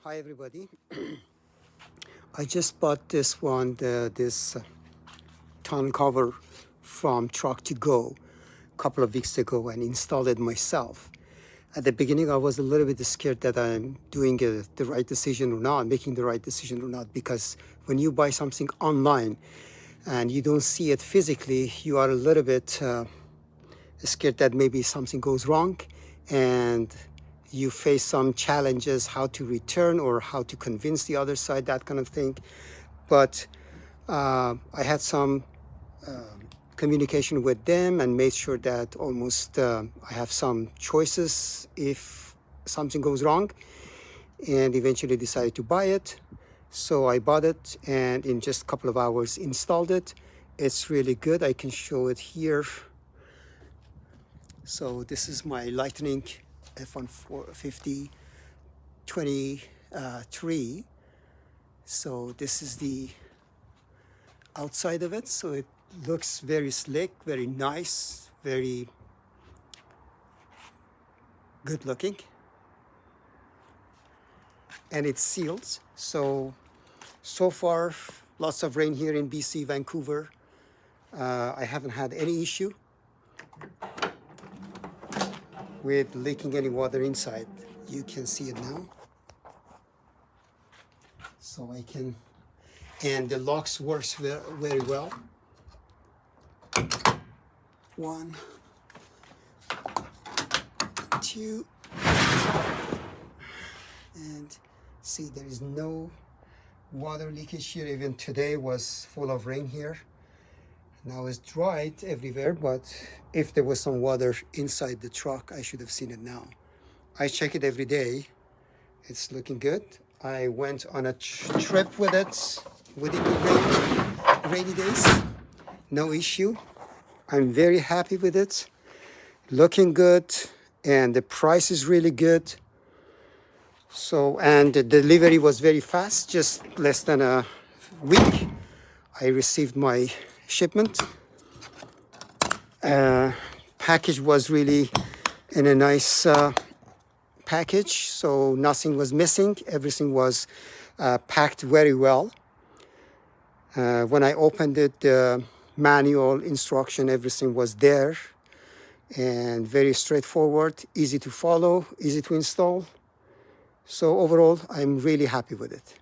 Hi everybody. I just bought this one, this tonneau cover from Truck2go a couple of weeks ago and installed it myself. At the beginning I was a little bit scared that I'm doing the right decision or not, making the right decision or not, because when you buy something online and you don't see it physically, you are a little bit scared that maybe something goes wrong and you face some challenges, how to return or how to convince the other side, that kind of thing. But I had some communication with them and made sure that almost I have some choices if something goes wrong, and eventually decided to buy it. So I bought it and in just a couple of hours installed it. It's really good. I can show it here. So this is my Lightning F-150 23. So this is the outside of it. So it looks very slick, very nice, very good looking. And it's sealed. So far, lots of rain here in BC, Vancouver. I haven't had any issue with leaking any water inside. You can see it now. So I can, and the locks works very well. 1, 2, and see there is no water leakage here. Even today was full of rain here. Now it's dried everywhere, but if there was some water inside the truck, I should have seen it now. I check it every day. It's looking good. I went on a trip with it within the rainy days. No issue. I'm very happy with it. Looking good, and the price is really good. So, and the delivery was very fast, just less than a week. I received my shipment. Package was really in a nice package, so nothing was missing. Everything was packed very well. When I opened it, the manual instruction, everything was there, and very straightforward, easy to follow, easy to install. So overall, I'm really happy with it.